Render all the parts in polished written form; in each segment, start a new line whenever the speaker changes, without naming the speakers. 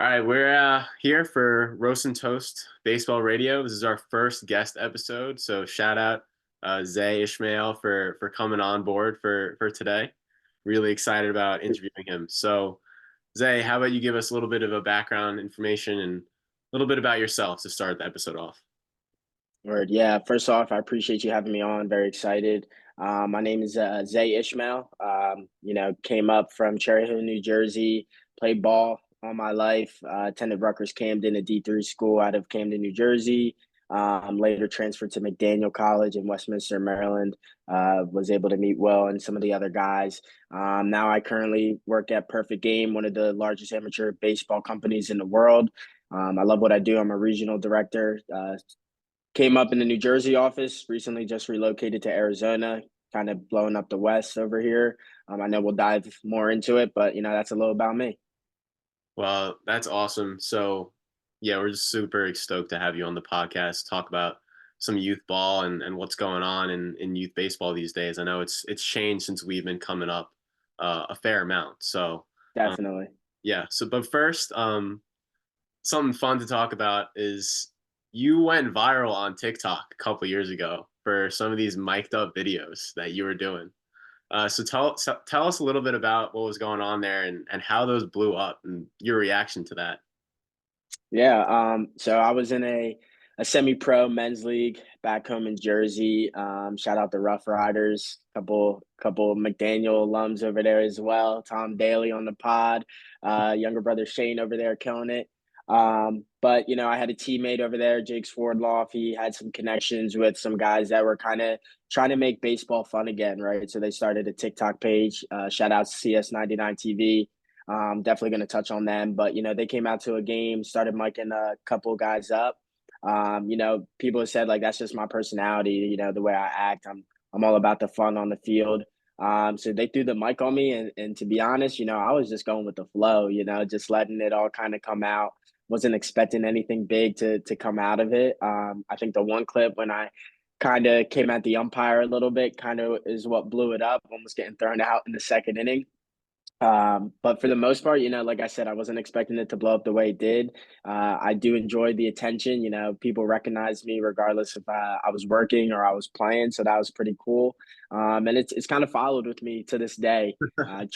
All right, we're here for Roast and Toast Baseball Radio. This is our first guest episode, so shout out Zay Ishmael for coming on board for today. Really excited about interviewing him. So, Zay, how about you give us a little bit of a background information and a little bit about yourself to start the episode off?
Word. Yeah. First off, I appreciate you having me on. Very excited. My name is Zay Ishmael. Came up from Cherry Hill, New Jersey. Played ball all my life. Attended Rutgers Camden, a D3 school out of Camden, New Jersey. Later transferred to McDaniel College in Westminster, Maryland. Was able to meet Will and some of the other guys. Now I currently work at Perfect Game, one of the largest amateur baseball companies in the world. I love what I do. I'm a regional director. Came up in the New Jersey office, recently just relocated to Arizona, kind of blowing up the West over here. I know we'll dive more into it, but that's a little about me.
Well, that's awesome. So, yeah, we're just super stoked to have you on the podcast, talk about some youth ball and what's going on in youth baseball these days. I know it's changed since we've been coming up a fair amount. So, um,
Definitely.
yeah. So, but first, something fun to talk about is you went viral on TikTok a couple years ago for some of these mic'd up videos that you were doing. So tell us a little bit about what was going on there and how those blew up and your reaction to that.
Yeah. So I was in a semi-pro men's league back home in Jersey. Shout out the Rough Riders, couple McDaniel alums over there as well. Tom Daly on the pod, younger brother Shane over there killing it. But I had a teammate over there, Jake Swordloff. He had some connections with some guys that were kind of trying to make baseball fun again, right? So they started a TikTok page. Shout out to CS99 TV. Definitely going to touch on them, but they came out to a game, started miking a couple guys up. People have said like that's just my personality. The way I act, I'm all about the fun on the field. So they threw the mic on me, and to be honest, I was just going with the flow. Just letting it all kind of come out. Wasn't expecting anything big to come out of it. I think the one clip when I kind of came at the umpire a little bit, kind of is what blew it up. Almost getting thrown out in the second inning. But for the most part, like I said, I wasn't expecting it to blow up the way it did. I do enjoy the attention. People recognize me regardless if I was working or I was playing, so that was pretty cool. And it's kind of followed with me to this day. I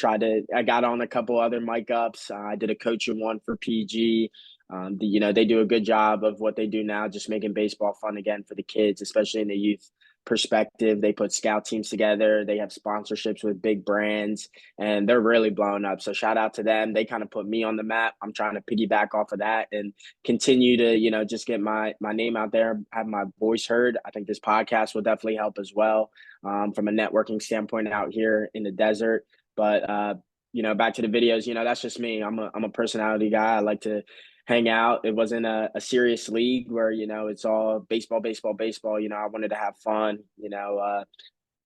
got on a couple other mic ups. I did a coaching one for PG. They do a good job of what they do now, just making baseball fun again for the kids, especially in the youth perspective. They put scout teams together. They have sponsorships with big brands, and they're really blowing up. So shout out to them. They kind of put me on the map. I'm trying to piggyback off of that and continue to, just get my name out there, have my voice heard. I think this podcast will definitely help as well, from a networking standpoint out here in the desert. But back to the videos, that's just me. I'm a personality guy. I like to hang out. It wasn't a serious league where, it's all baseball, baseball, baseball. I wanted to have fun,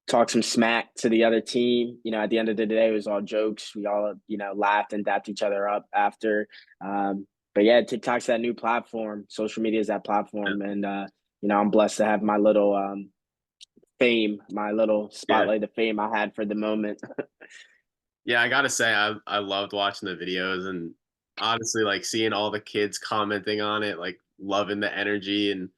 talk some smack to the other team. At the end of the day, it was all jokes. We all, laughed and dapped each other up after. But yeah, TikTok's that new platform. Social media is that platform. And, I'm blessed to have my little fame, my little
Yeah.
spotlight of fame I had for the moment.
Yeah, I gotta say I loved watching the videos and honestly like seeing all the kids commenting on it, like loving the energy and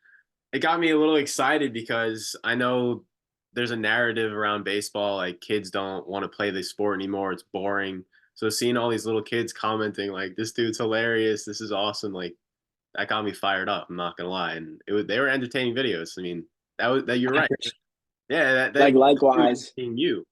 it got me a little excited because I know there's a narrative around baseball like kids don't want to play the sport anymore. It's boring. So seeing all these little kids commenting like this dude's hilarious, this is awesome, like that got me fired up. I'm not gonna lie, and they were entertaining videos. I mean, that you're right. Yeah, that
Like
you
likewise.
entertain you.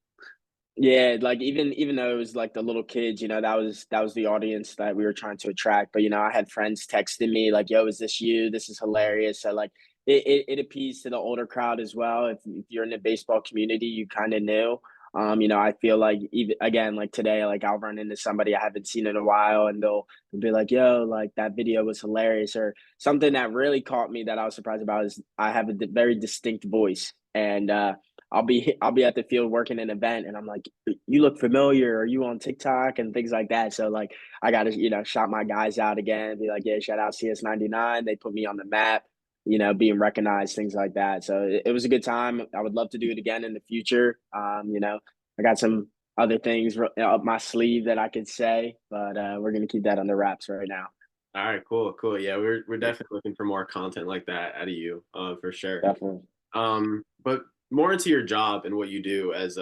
Yeah, like even though it was like the little kids, that was the audience that we were trying to attract. But I had friends texting me like, "Yo, is this you? This is hilarious." So like, it appeals to the older crowd as well. If you're in the baseball community, you kind of knew. I feel like even again, like today, like I'll run into somebody I haven't seen in a while, and they'll be like, "Yo, like that video was hilarious," or something that really caught me that I was surprised about is I have a very distinct voice, and I'll be at the field working an event, and I'm like, "You look familiar. Are you on TikTok?" and things like that. So like, I got to shout my guys out again, be like, "Yeah, shout out CS99. They put me on the map." Being recognized, things like that. So it was a good time. I would love to do it again in the future. I got some other things up my sleeve that I could say, but we're gonna keep that under wraps right now.
All right, cool, cool. Yeah, we're definitely looking for more content like that out of you, for sure.
Definitely.
But more into your job and what you do as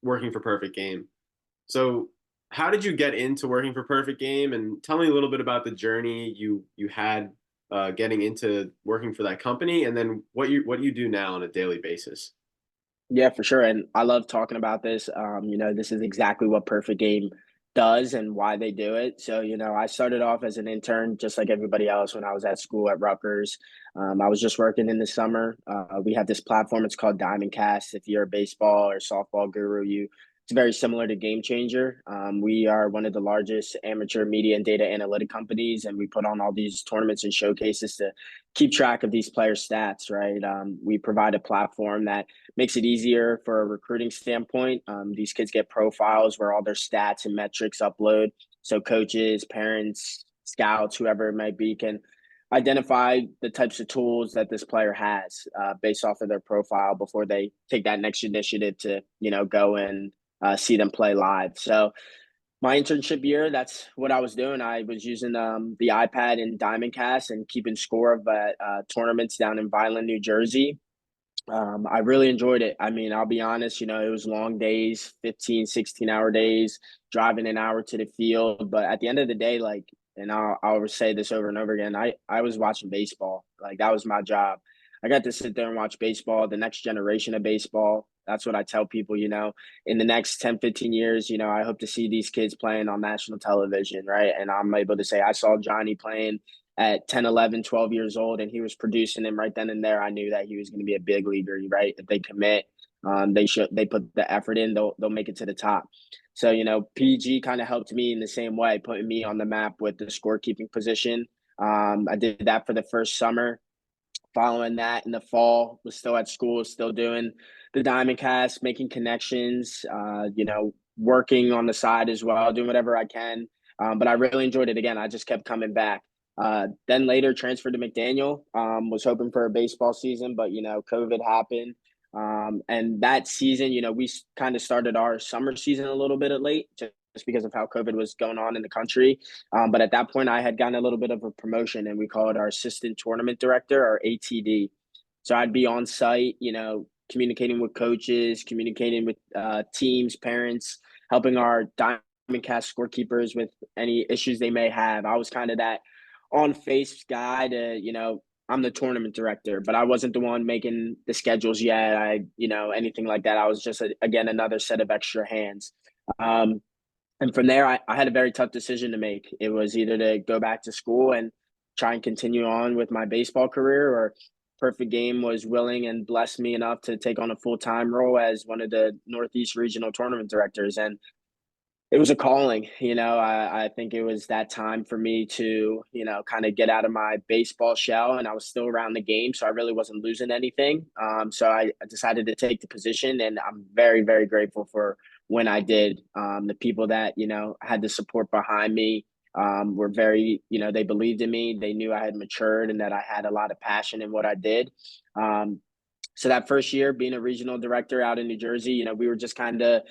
working for Perfect Game. So, how did you get into working for Perfect Game? And tell me a little bit about the journey you had getting into working for that company, and then what you do now on a daily basis.
Yeah, for sure. And I love talking about this. This is exactly what Perfect Game does and why they do it. So, I started off as an intern, just like everybody else, when I was at school at Rutgers. I was just working in the summer. We have this platform. It's called Diamond Cast. If you're a baseball or softball guru, it's very similar to Game Changer. We are one of the largest amateur media and data analytic companies, and we put on all these tournaments and showcases to keep track of these players' stats. Right. We provide a platform that makes it easier for a recruiting standpoint. These kids get profiles where all their stats and metrics upload. So coaches, parents, scouts, whoever it might be, can identify the types of tools that this player has based off of their profile before they take that next initiative to, go and see them play live. So my internship year, that's what I was doing. I was using the iPad in Diamond Cast and keeping score of tournaments down in Vineland, New Jersey. I really enjoyed it. I mean, I'll be honest, it was long days, 15, 16-hour days, driving an hour to the field. But at the end of the day, like, and I'll say this over and over again, I was watching baseball. Like, that was my job. I got to sit there and watch baseball, the next generation of baseball. That's what I tell people, in the next 10, 15 years, I hope to see these kids playing on national television, right? And I'm able to say, I saw Johnny playing at 10, 11, 12 years old, and he was producing him right then and there. I knew that he was going to be a big leaguer, right? If they commit, they put the effort in, they'll make it to the top. So, PG kind of helped me in the same way, putting me on the map with the scorekeeping position. I did that for the first summer. Following that in the fall, was still at school, still doing the Diamond Cast, making connections, working on the side as well, doing whatever I can. But I really enjoyed it. Again, I just kept coming back. Then later transferred to McDaniel. Was hoping for a baseball season, but COVID happened. And that season, we kind of started our summer season a little bit late, just because of how COVID was going on in the country. But at that point, I had gotten a little bit of a promotion, and we call it our assistant tournament director, or ATD. So I'd be on site, communicating with coaches, communicating with teams, parents, helping our Diamond Cast scorekeepers with any issues they may have. I was kind of that on face guy to, I'm the tournament director, but I wasn't the one making the schedules yet. Anything like that. I was just, again, another set of extra hands. Um, and from there, I had a very tough decision to make. It was either to go back to school and try and continue on with my baseball career, or Perfect Game was willing and blessed me enough to take on a full time role as one of the Northeast regional tournament directors. And it was a calling. I think it was that time for me to, kind of get out of my baseball shell, and I was still around the game. So I really wasn't losing anything. So I decided to take the position, and I'm very, very grateful for when I did. The people that, had the support behind me were very, they believed in me. They knew I had matured and that I had a lot of passion in what I did. Um, so that first year being a regional director out in New Jersey, we were just kind of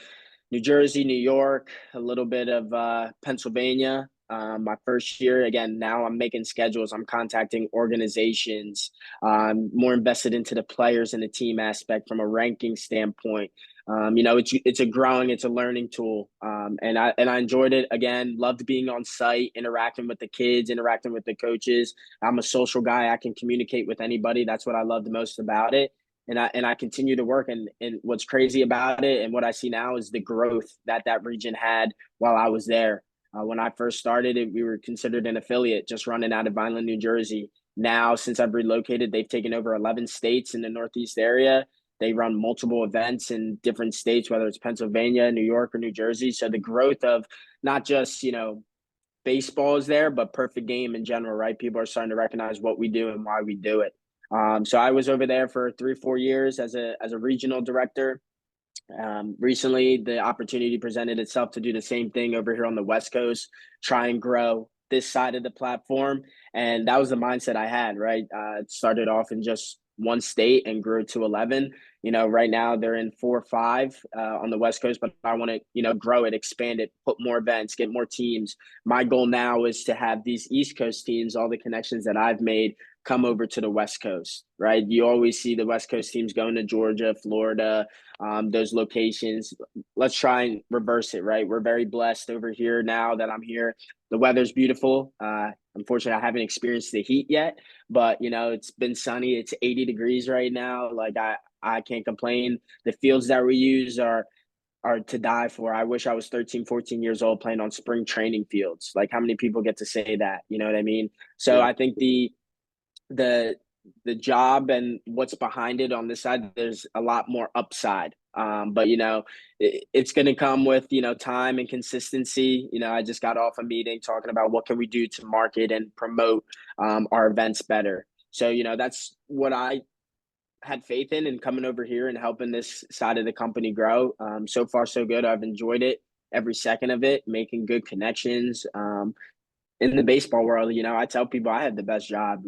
New Jersey, New York, a little bit of Pennsylvania. My first year, again, now I'm making schedules. I'm contacting organizations, more invested into the players and the team aspect from a ranking standpoint. It's a learning tool, and I enjoyed it. Again, loved being on site, interacting with the kids, interacting with the coaches. I'm a social guy. I can communicate with anybody. That's what I love the most about it, and I continue to work. And what's crazy about it and what I see now is the growth that region had while I was there. When I first started it, we were considered an affiliate, just running out of Vineland, New Jersey. Now, since I've relocated, they've taken over 11 states in the Northeast area. They run multiple events in different states, whether it's Pennsylvania, New York, or New Jersey. So the growth of not just, baseball is there, but Perfect Game in general, right? People are starting to recognize what we do and why we do it. So I was over there for 3 or 4 years as a regional director. Recently, the opportunity presented itself to do the same thing over here on the West Coast, try and grow this side of the platform, and that was the mindset I had. Right, it started off in just one state and grew to 11. Right now they're in 4 or 5 on the West Coast, but I want to, grow it, expand it, put more events, get more teams. My goal now is to have these East Coast teams, all the connections that I've made, come over to the West Coast, right? You always see the West Coast teams going to Georgia, Florida, those locations. Let's try and reverse it, right? We're very blessed over here now that I'm here. The weather's beautiful. Unfortunately, I haven't experienced the heat yet, but it's been sunny. It's 80 degrees right now. Like I can't complain. The fields that we use are to die for. I wish I was 13, 14 years old playing on spring training fields. Like how many people get to say that? You know what I mean? So
Yeah.
I think the the job and what's behind it on this side, there's a lot more upside. But it's going to come with time and consistency. I just got off a meeting talking about what can we do to market and promote our events better. So that's what I had faith in and coming over here and helping this side of the company grow. So far, so good. I've enjoyed it every second of it, making good connections. In the baseball world, I tell people I have the best job.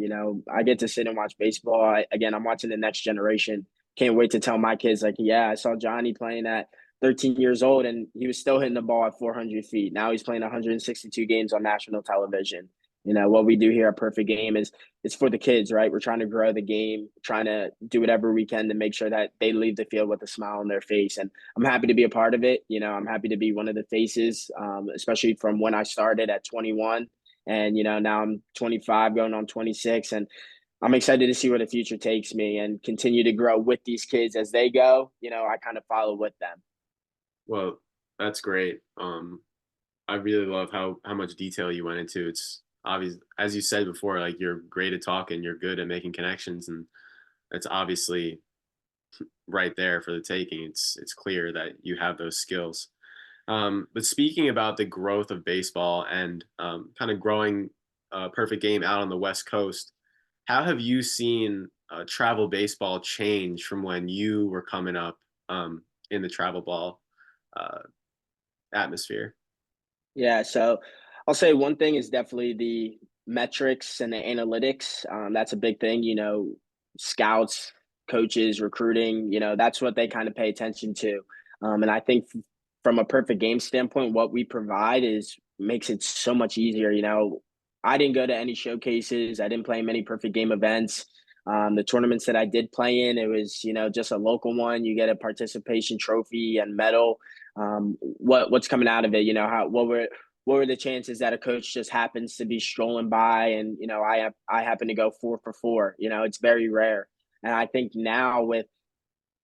I get to sit and watch baseball. Again, I'm watching the next generation. Can't wait to tell my kids, like, yeah, I saw Johnny playing at 13 years old and he was still hitting the ball at 400 feet. Now he's playing 162 games on national television. What we do here at Perfect Game is it's for the kids, right? We're trying to grow the game, trying to do whatever we can to make sure that they leave the field with a smile on their face. And I'm happy to be a part of it. I'm happy to be one of the faces, especially from when I started at 21 and now I'm 25 going on 26, and I'm excited to see where the future takes me and continue to grow with these kids as they go. I kind of follow with them.
Well, that's great. I really love how much detail you went into. It's obvious, as you said before, like you're great at talking, you're good at making connections, and it's obviously right there for the taking. It's clear that you have those skills. But speaking about the growth of baseball and kind of growing Perfect Game out on the West Coast, how have you seen travel baseball change from when you were coming up in the travel ball uh, atmosphere?
Yeah, so I'll say one thing is definitely the metrics and the analytics. That's a big thing. Scouts, coaches, recruiting. That's what they kind of pay attention to. And I think from a perfect game standpoint, what we provide is makes it so much easier. I didn't go to any showcases. I didn't play in many perfect game events. The tournaments that I did play in, it was just a local one. You get a participation trophy and medal. What's coming out of it? What were the chances that a coach just happens to be strolling by and I happen to go 4 for 4? It's very rare. And I think now with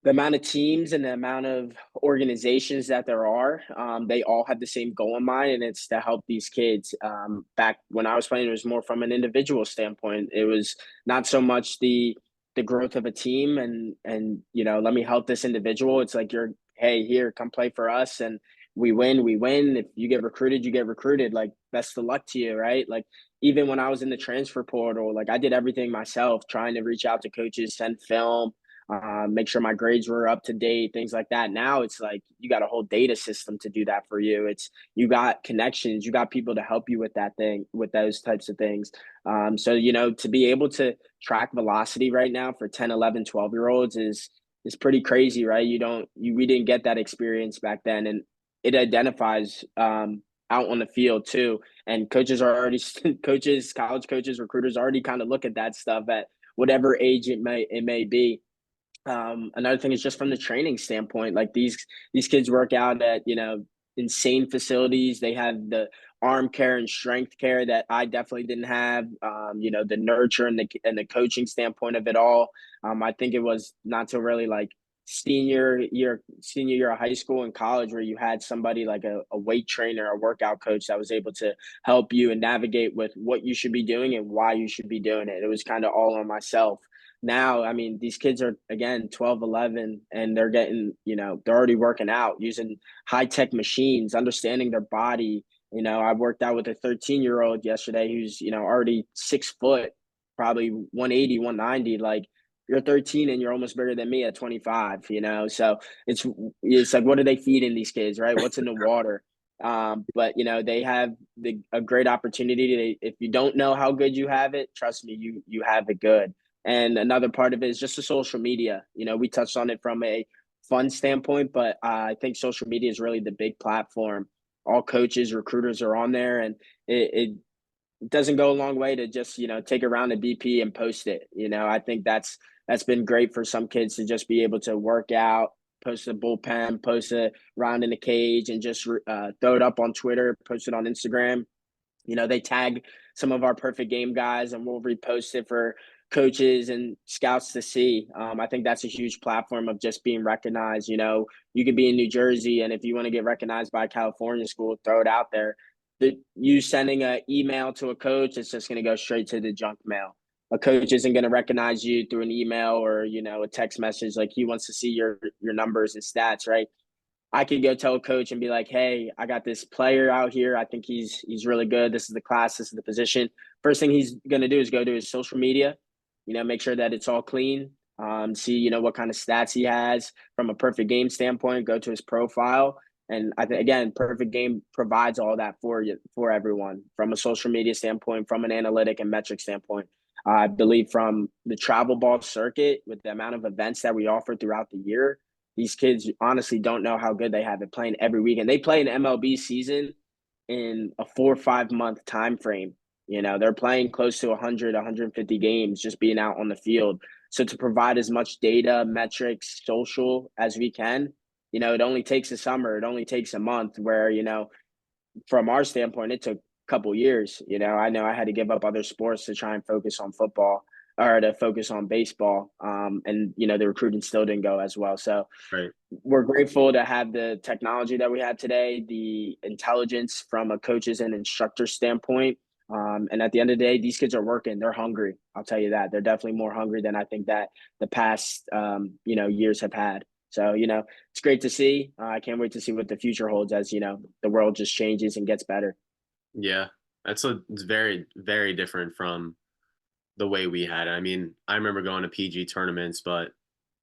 the amount of teams and the amount of organizations that there are, they all have the same goal in mind, and it's to help these kids. Back when I was playing, it was more from an individual standpoint. It was not so much the growth of a team and let me help this individual. It's like hey, here, come play for us, and we win, we win. If you get recruited, you get recruited. Like best of luck to you, right? Like even when I was in the transfer portal, like I did everything myself, trying to reach out to coaches, send film, make sure my grades were up to date, things like that. Now it's like you got a whole data system to do that for you. It's you got connections, you got people to help you with that thing, with those types of things. So to be able to track velocity right now for 10, 11, 12 year olds is pretty crazy, right? We didn't get that experience back then, and it identifies out on the field too. And coaches are already coaches, college coaches, recruiters already kind of look at that stuff at whatever age it may be. Another thing is just from the training standpoint, like these kids work out at insane facilities. They have the arm care and strength care that I definitely didn't have. The nurture and the coaching standpoint of it all. I think it was not so really like senior year of high school and college where you had somebody like a weight trainer, a workout coach that was able to help you and navigate with what you should be doing and why you should be doing it. It was kind of all on myself. Now, I mean, these kids are again 12, 11, and they're getting, they're already working out using high tech machines, understanding their body. I worked out with a 13-year-old yesterday who's, already 6 foot, probably 180, 190. Like you're 13 and you're almost bigger than me at 25, So it's like, what are they feeding these kids, right? What's in the water? But they have a great opportunity. If you don't know how good you have it, trust me, you have it good. And another part of it is just the social media. We touched on it from a fun standpoint, but I think social media is really the big platform. All coaches, recruiters are on there, and it doesn't go a long way to just take a round of BP and post it. I think that's been great for some kids to just be able to work out, post a bullpen, post a round in the cage, and just throw it up on Twitter, post it on Instagram. They tag some of our perfect game guys, and we'll repost it for coaches and scouts to see. I think that's a huge platform of just being recognized. You could be in New Jersey, and if you want to get recognized by a California school, throw it out there. You sending an email to a coach, it's just going to go straight to the junk mail. A coach isn't going to recognize you through an email or a text message. Like, he wants to see your numbers and stats, right? I could go tell a coach and be like, "Hey, I got this player out here. I think he's really good. This is the class. This is the position." First thing he's going to do is go to his social media, make sure that it's all clean. See, what kind of stats he has from a perfect game standpoint. Go to his profile, and I think, again, perfect game provides all that for you, for everyone, from a social media standpoint, from an analytic and metric standpoint. I believe from the travel ball circuit, with the amount of events that we offer throughout the year, these kids honestly don't know how good they have it playing every weekend. They play an MLB season in a 4 or 5 month time frame. They're playing close to 100, 150 games just being out on the field. So to provide as much data, metrics, social as we can, it only takes a summer. It only takes a month, where, from our standpoint, it took a couple years. I know I had to give up other sports to try and focus on football, or to focus on baseball. And, the recruiting still didn't go as well. So
Right.
we're grateful to have the technology that we have today, the intelligence from a coaches and instructor standpoint. And at the end of the day, these kids are working. They're hungry. I'll tell you that. They're definitely more hungry than I think that the past, years have had. So, it's great to see. I can't wait to see what the future holds as, the world just changes and gets better.
Yeah. It's very, very different from the way we had it. I mean, I remember going to PG tournaments, but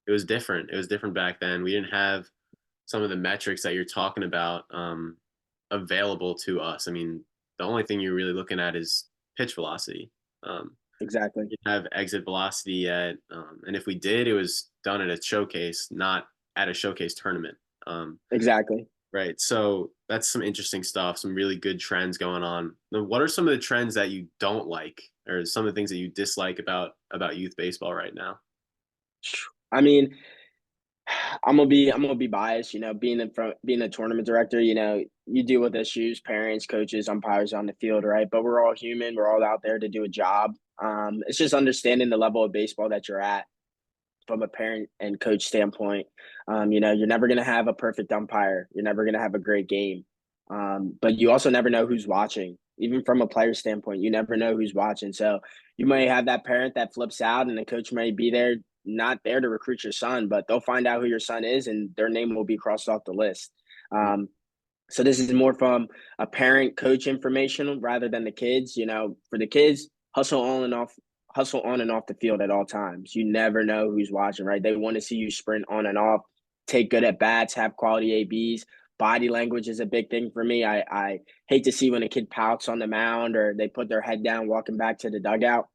it was different. It was different back then. We didn't have some of the metrics that you're talking about available to us. I mean, the only thing you're really looking at is pitch velocity.
Exactly.
We didn't have exit velocity yet, and if we did, it was done at a showcase, not at a showcase tournament. Um,
Exactly.
right. So that's some interesting stuff. Some really good trends going on. Now, what are some of the trends that you don't like, or some of the things that you dislike about youth baseball right now?
I mean, I'm gonna be biased. Being a tournament director, you deal with issues, parents, coaches, umpires on the field, right? But we're all human. We're all out there to do a job. It's just understanding the level of baseball that you're at from a parent and coach standpoint. You're never gonna have a perfect umpire. You're never gonna have a great game. But you also never know who's watching. Even from a player standpoint, you never know who's watching. So you may have that parent that flips out, and the coach may be there, not there to recruit your son, but they'll find out who your son is, and their name will be crossed off the list. Um, so this is more from a parent coach information rather than the kids. For the kids, hustle on and off the field at all times. You never know who's watching, right? They want to see you sprint on and off, take good at bats, have quality ABs. Body language is a big thing for me. I hate to see when a kid pouts on the mound or they put their head down walking back to the dugout.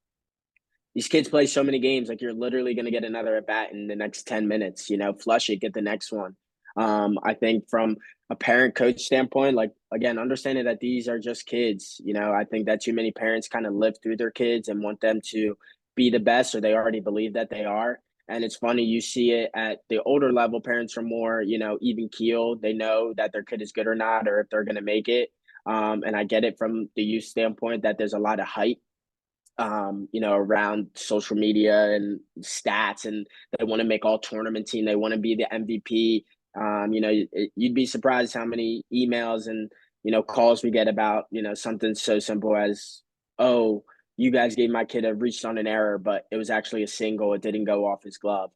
These kids play so many games, like, you're literally going to get another at bat in the next 10 minutes. Flush it, get the next one. I think from a parent coach standpoint, like, again, understanding that these are just kids. I think that too many parents kind of live through their kids and want them to be the best, or they already believe that they are. And it's funny, you see it at the older level. Parents are more, even keel. They know that their kid is good or not, or if they're going to make it. And I get it from the youth standpoint that there's a lot of hype, around social media and stats, and they want to make all tournament team. They want to be the MVP. You'd be surprised how many emails and, calls we get about, something so simple as, "Oh, you guys gave my kid a reached on an error, but it was actually a single. It didn't go off his glove."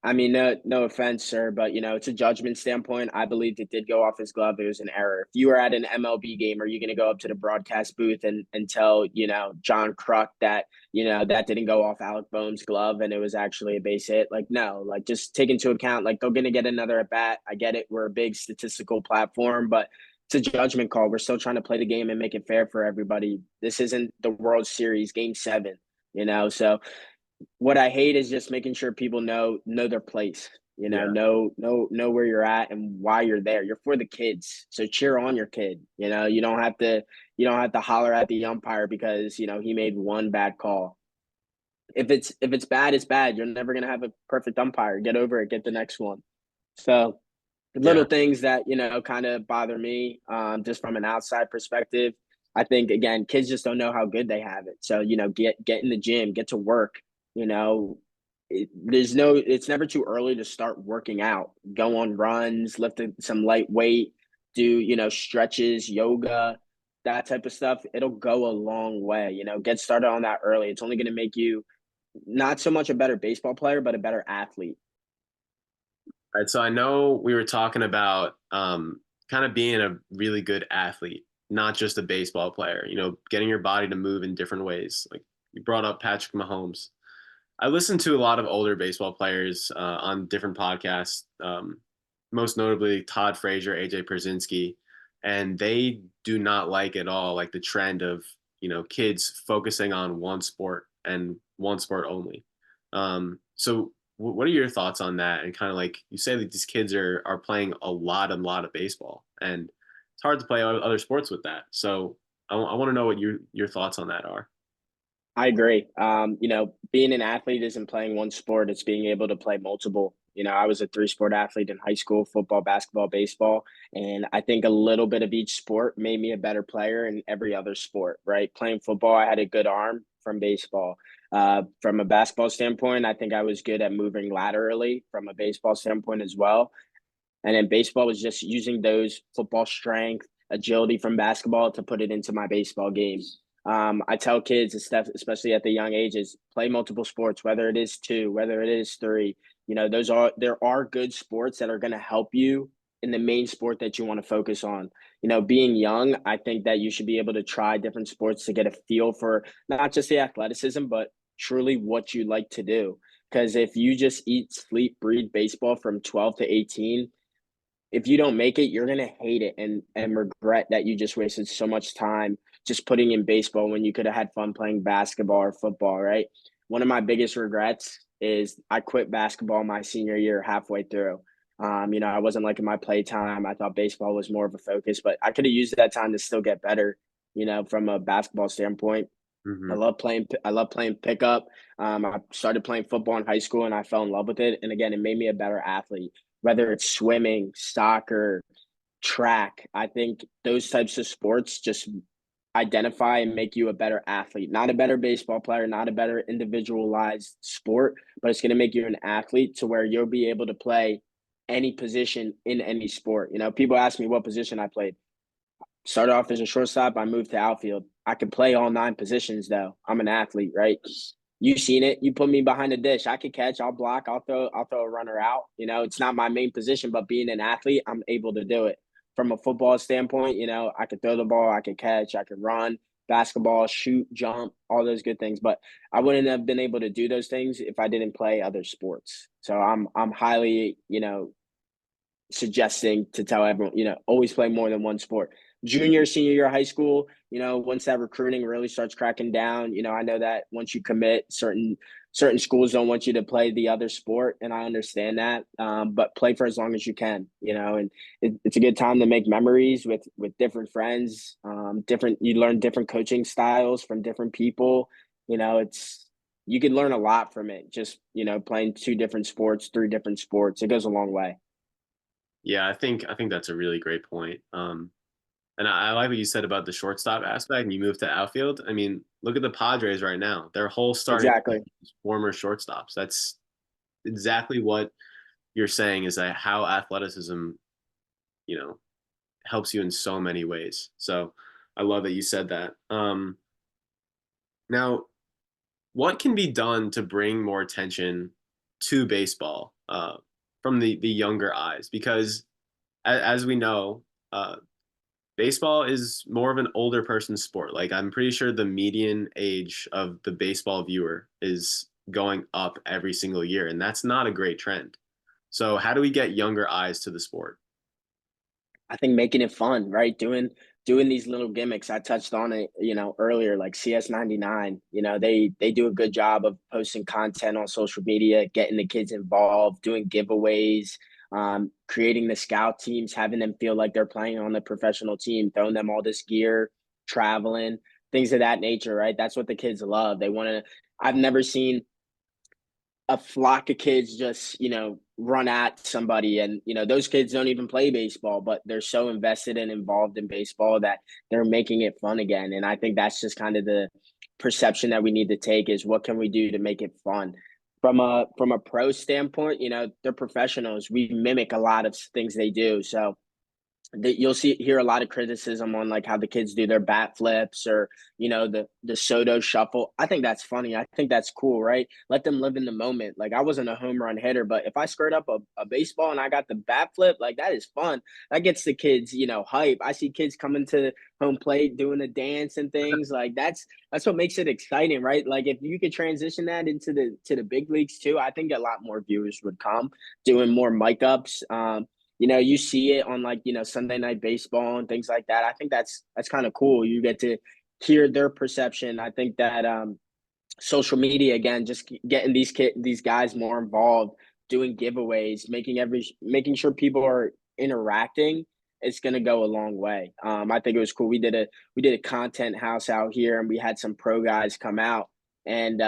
I mean, no offense, sir, but, it's a judgment standpoint. I believed it did go off his glove. It was an error. If you were at an MLB game, are you going to go up to the broadcast booth and tell, John Kruk that, that didn't go off Alec Boehm's glove and it was actually a base hit? Like, no, like, just take into account, like, they're going to get another at bat. I get it. We're a big statistical platform, but it's a judgment call. We're still trying to play the game and make it fair for everybody. This isn't the World Series game 7, so what I hate is just making sure people know their place. You know,
Yeah.
know where you're at and why you're there. You're for the kids, so cheer on your kid. You know, you don't have to holler at the umpire because he made one bad call. If it's bad, it's bad. You're never gonna have a perfect umpire. Get over it. Get the next one. So
Yeah.
little things that kind of bother me, just from an outside perspective. I think again, kids just don't know how good they have it. So get in the gym, get to work. You know, it's never too early to start working out. Go on runs, lift some light weight, do stretches, yoga, that type of stuff. It'll go a long way. Get started on that early. It's only going to make you not so much a better baseball player, but a better athlete.
All right. So I know we were talking about kind of being a really good athlete, not just a baseball player, getting your body to move in different ways. Like you brought up Patrick Mahomes. I listen to a lot of older baseball players on different podcasts, most notably Todd Frazier, AJ Pierzynski, and they do not like at all like the trend of kids focusing on one sport and one sport only. So what are your thoughts on that? And kind of like you say that these kids are playing a lot of baseball, and it's hard to play other sports with that. So I want to know what your thoughts on that are.
I agree. Being an athlete isn't playing one sport, it's being able to play multiple. I was a three-sport athlete in high school: football, basketball, baseball. And I think a little bit of each sport made me a better player in every other sport, right? Playing football, I had a good arm from baseball. From a basketball standpoint, I think I was good at moving laterally from a baseball standpoint as well. And then baseball was just using those football strength, agility from basketball to put it into my baseball game. I tell kids, especially at the young ages, play multiple sports, whether it is two, whether it is three. There are good sports that are going to help you in the main sport that you want to focus on. Being young, I think that you should be able to try different sports to get a feel for not just the athleticism, but truly what you like to do. Because if you just eat, sleep, breathe baseball from 12 to 18, if you don't make it, you're gonna hate it and regret that you just wasted so much time just putting in baseball when you could have had fun playing basketball or football, right? One of my biggest regrets is I quit basketball my senior year halfway through. I wasn't liking my play time. I thought baseball was more of a focus, but I could have used that time to still get better, from a basketball standpoint.
Hmm.
I love playing pickup. I started playing football in high school and I fell in love with it. And again, it made me a better athlete, whether it's swimming, soccer, track. I think those types of sports just identify and make you a better athlete, not a better baseball player, not a better individualized sport, but it's going to make you an athlete to where you'll be able to play any position in any sport. People ask me what position I played. Started off as a shortstop. I moved to outfield. I could play all nine positions though. I'm an athlete, right? You seen it. You put me behind the dish. I could catch. I'll block. I'll throw a runner out. It's not my main position, but being an athlete, I'm able to do it. From a football standpoint, I could throw the ball. I could catch. I could run. Basketball, shoot, jump, all those good things. But I wouldn't have been able to do those things if I didn't play other sports. So I'm highly, suggesting to tell everyone, always play more than one sport. Junior, senior year of high school, once that recruiting really starts cracking down, I know that once you commit, certain schools don't want you to play the other sport, and I understand that. But play for as long as you can, and it's a good time to make memories with different friends. You learn different coaching styles from different people. It's you can learn a lot from it. Just playing two different sports, three different sports, it goes a long way.
Yeah, I think that's a really great point. And I like what you said about the shortstop aspect, and you moved to outfield. I mean, look at the Padres right now. Their whole starting
Exactly.
is former shortstops. That's exactly what you're saying is that how athleticism, you know, helps you in so many ways. So I love that you said that. Now, what can be done to bring more attention to baseball from the younger eyes? Because as we know, baseball is more of an older person's sport. Like I'm pretty sure the median age of the baseball viewer is going up every single year, and that's not a great trend. So how do we get younger eyes to the sport?
I think making it fun, right? doing these little gimmicks. I touched on it, earlier, like CS99. They do a good job of posting content on social media, getting the kids involved, doing giveaways, creating the scout teams, having them feel like they're playing on the professional team, throwing them all this gear, traveling, things of that nature, right? That's what the kids love. They want to. I've never seen a flock of kids just run at somebody, and those kids don't even play baseball, but they're so invested and involved in baseball that they're making it fun again. And I think that's just kind of the perception that we need to take, is what can we do to make it fun from a pro standpoint. They're professionals, we mimic a lot of things they do, so you'll hear a lot of criticism on like how the kids do their bat flips, or the Soto shuffle. I think that's funny. I think that's cool, right? Let them live in the moment. Like, I wasn't a home run hitter, but if I skirt up a baseball and I got the bat flip, like, that is fun. That gets the kids hype. I see kids coming to home plate doing a dance and things like that's what makes it exciting, right? Like, if you could transition that into the big leagues too, I think a lot more viewers would come, doing more mic ups. You see it on, like, Sunday Night Baseball and things like that. I think that's kind of cool. You get to hear their perception. I think that social media, again, just getting these guys more involved, doing giveaways, making sure people are interacting, it's going to go a long way. I think it was cool. We did a content house out here, and we had some pro guys come out, and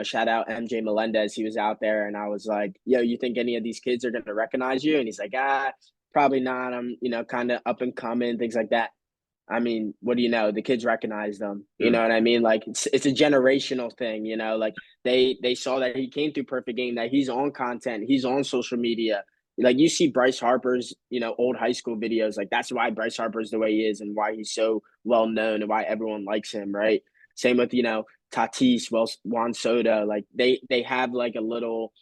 shout out MJ Melendez. He was out there, and I was like, yo, you think any of these kids are going to recognize you? And he's like, probably not. I'm kind of up and coming, things like that. I mean, what do you know? The kids recognize them. You
Mm.
know what I mean? Like, it's a generational thing. Like, they saw that he came through Perfect Game, that he's on content, he's on social media. Like, you see Bryce Harper's old high school videos. Like, that's why Bryce Harper's the way he is, and why he's so well known, and why everyone likes him, right? Same with Tatis, Juan Soto. Like, they have like a little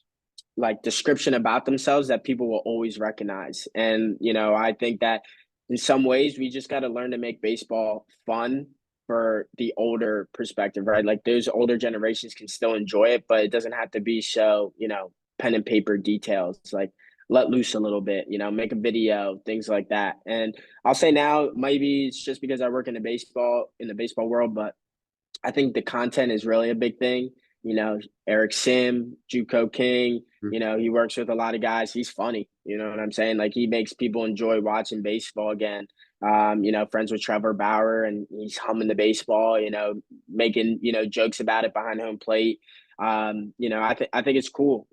like description about themselves that people will always recognize. And I think that in some ways we just got to learn to make baseball fun for the older perspective, right? Like, those older generations can still enjoy it, but it doesn't have to be so pen and paper details. Like, let loose a little bit, make a video, things like that. And I'll say now, maybe it's just because I work in the baseball world, but I think the content is really a big thing. Eric Sim, Juco King,
Mm.
he works with a lot of guys. He's funny. You know what I'm saying? Like, he makes people enjoy watching baseball again. Friends with Trevor Bauer, and he's humming the baseball, making, jokes about it behind home plate. I think it's cool.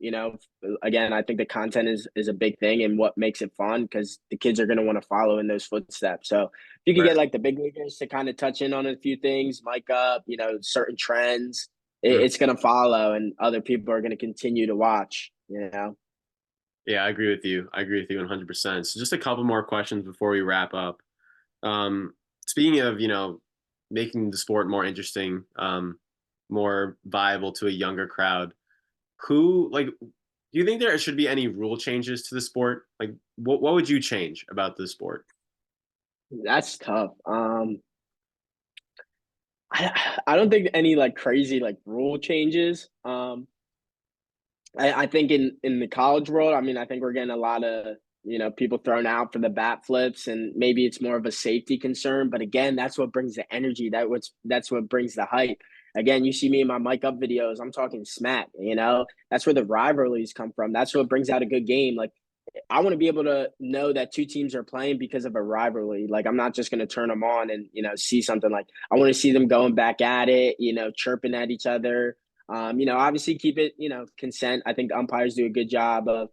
Again, I think the content is a big thing, and what makes it fun, because the kids are going to want to follow in those footsteps. So if you could
Right.
get like the big leaguers to kind of touch in on a few things, mic up, certain trends,
Mm.
it's going to follow, and other people are going to continue to watch.
Yeah, I agree with you. I agree with you 100%. So just a couple more questions before we wrap up. Um, Speaking of, making the sport more interesting, more viable to a younger crowd, do you think there should be any rule changes to the sport? Like, what would you change about the sport?
That's tough. I don't think any like crazy like rule changes. I think in the college world, I mean, I think we're getting a lot of people thrown out for the bat flips, and maybe it's more of a safety concern. But again, that's what brings the energy. That's what brings the hype. Again, you see me in my mic up videos, I'm talking smack. That's where the rivalries come from. That's what brings out a good game. Like, I want to be able to know that two teams are playing because of a rivalry. Like, I'm not just going to turn them on and see something. Like, I want to see them going back at it, chirping at each other. Obviously keep it, consent. I think umpires do a good job of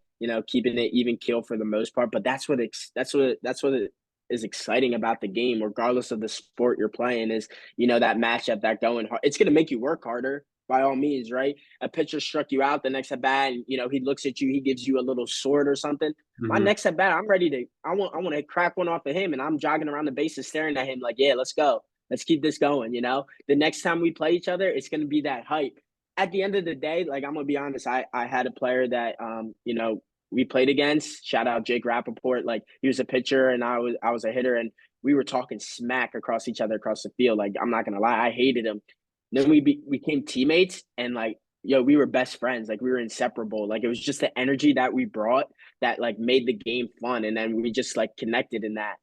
keeping it even kill for the most part. But that's what it is exciting about the game, regardless of the sport you're playing. Is that matchup, that going hard. It's going to make you work harder, by all means, right? A pitcher struck you out the next at bat, and he looks at you, he gives you a little sword or something. My
Hmm.
next at bat, I'm ready to. I want to crack one off of him, and I'm jogging around the bases, staring at him like, yeah, let's go, let's keep this going. The next time we play each other, it's going to be that hype. At the end of the day, like, I'm gonna be honest, I had a player that we played against. Shout out Jake Rappaport. Like, he was a pitcher and I was a hitter, and we were talking smack across each other across the field. Like, I'm not gonna lie, I hated him. Then we became teammates, and like, yo, we were best friends. Like, we were inseparable. Like, it was just the energy that we brought that like made the game fun, and then we just like connected in that.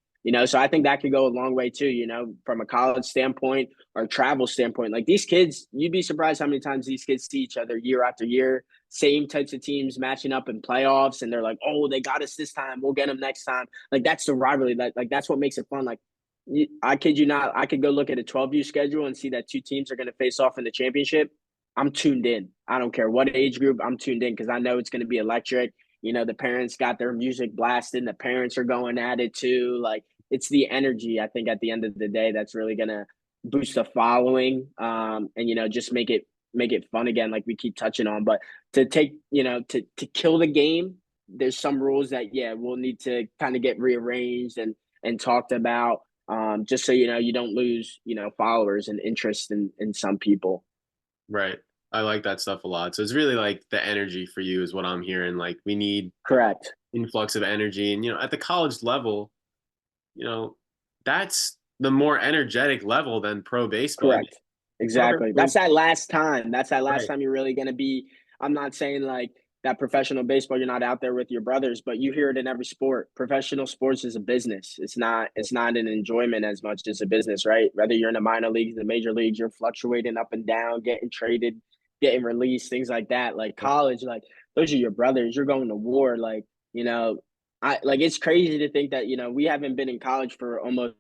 So I think that could go a long way too, from a college standpoint or travel standpoint. Like these kids, you'd be surprised how many times these kids see each other year after year, same types of teams matching up in playoffs, and they're like, oh, they got us this time, we'll get them next time. Like that's the rivalry. Like that's what makes it fun. Like I kid you not, I could go look at a 12U schedule and see that two teams are going to face off in the championship. I'm tuned in. I don't care what age group, I'm tuned in because I know it's going to be electric. The parents got their music blasting. The parents are going at it too. Like it's the energy, I think, at the end of the day that's really going to boost the following, and just make it fun again, like we keep touching on. But to take, to kill the game, there's some rules that we'll need to kind of get rearranged and talked about, just so you don't lose followers and interest in some people.
Right. I like that stuff a lot. So it's really like the energy for you is what I'm hearing. Like we need
Correct.
influx of energy. And, at the college level, you know, that's the more energetic level than pro baseball. I mean,
Correct. Exactly.
pro,
That's that last time. That's that last
right,
time you're really going to be. I'm not saying like that professional baseball, you're not out there with your brothers, but you hear it in every sport. Professional sports is a business. It's not an enjoyment as much as a business, right? Whether you're in the minor leagues, the major leagues, you're fluctuating up and down, getting traded, getting released, things like that. Like college, like those are your brothers. You're going to war. You know, it's crazy to think that we haven't been in college for almost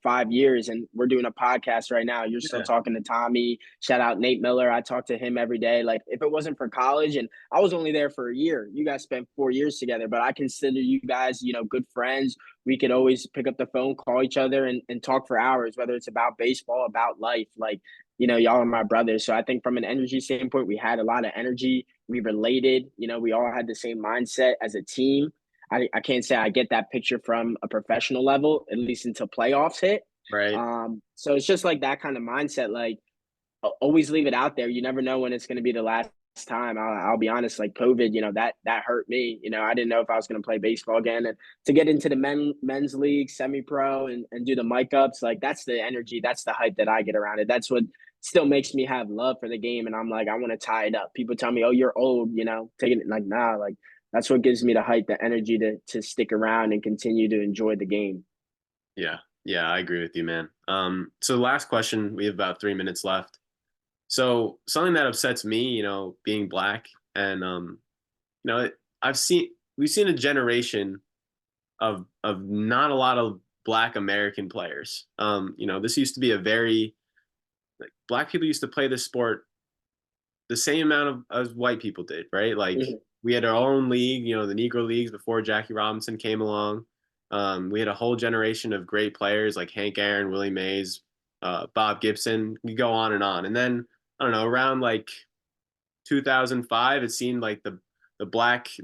5 years, and we're doing a podcast right now. You're still
yeah,
talking to Tommy. Shout out Nate Miller. I talk to him every day. Like if it wasn't for college, and I was only there for a year. You guys spent 4 years together, but I consider you guys good friends. We could always pick up the phone, call each other, and talk for hours, whether it's about baseball, about life. Like y'all are my brothers. So I think from an energy standpoint, we had a lot of energy. We related. We all had the same mindset as a team. I can't say I get that picture from a professional level, at least until playoffs hit.
right,
So it's just like that kind of mindset. Like always leave it out there. You never know when it's going to be the last time. I'll be honest. Like COVID, that hurt me. I didn't know if I was going to play baseball again, and to get into the men's league, semi pro, and do the mic ups. Like that's the energy. That's the hype that I get around it. That's what still makes me have love for the game. And I'm like, I want to tie it up. People tell me, oh, you're old. Taking it like nah. Like that's what gives me the hype, the energy to stick around and continue to enjoy the game.
yeah, yeah. I agree with you, man. So last question. We have about 3 minutes left. So something that upsets me, being black, and you know, I've seen we've seen a generation of not a lot of black American players. This used to be a very like black people used to play this sport the same amount as white people did, right? Like
Mhm.
we had our own league, the Negro leagues before Jackie Robinson came along. We had a whole generation of great players like Hank Aaron, Willie Mays, Bob Gibson. We go on and on. And then I don't know, around like 2005, it seemed like the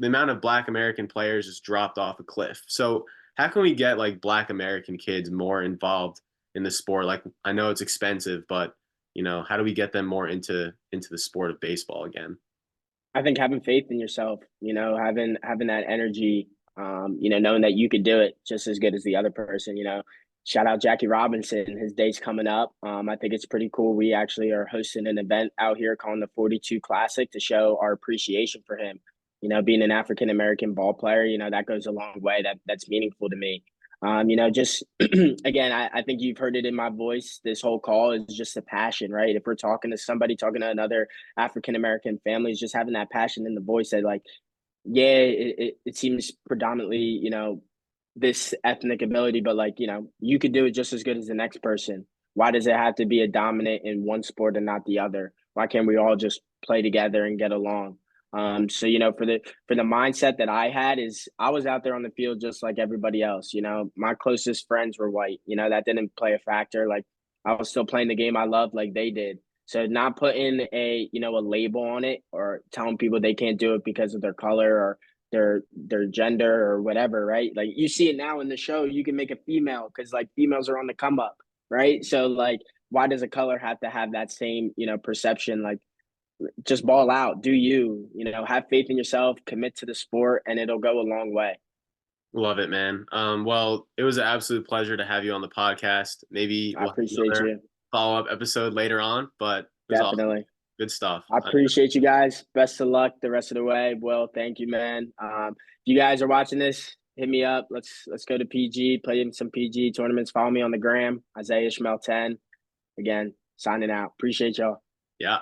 amount of black American players just dropped off a cliff. So how can we get like black American kids more involved in the sport? Like I know it's expensive, but how do we get them more into the sport of baseball again?
I think having faith in yourself, having that energy, knowing that you could do it just as good as the other person. Shout out Jackie Robinson. His day's coming up. I think it's pretty cool. We actually are hosting an event out here called the 42 Classic to show our appreciation for him. Being an African American ball player, that goes a long way. That's meaningful to me. Just again, I think you've heard it in my voice. This whole call is just a passion, right? If we're talking to somebody, talking to another African American family, is just having that passion in the voice that, like, yeah, it seems predominantly, this ethnic ability, but like, you could do it just as good as the next person. Why does it have to be a dominant in one sport and not the other? Why can't we all just play together and get along? So for the mindset that I had is I was out there on the field just like everybody else. My closest friends were white. That didn't play a factor. Like I was still playing the game I loved like they did. So not putting a label on it or telling people they can't do it because of their color or their gender or whatever, right? Like you see it now in the show, you can make a female because like females are on the come up, right? So like why does a color have to have that same, perception? Like just ball out, do have faith in yourself, commit to the sport, and it'll go a long way.
Love it, man. Well, it was an absolute pleasure to have you on the podcast. Maybe
I
we'll have
appreciate
another
you.
follow-up episode later on, but it was awesome.
Definitely.
Good stuff.
I appreciate you guys. Best of luck the rest of the way. Well, thank you, man. If you guys are watching this, hit me up. Let's go to PG, play in some PG tournaments. Follow me on the gram, Isaiah Ishmael 10. Again, signing out. Appreciate y'all.
Yeah.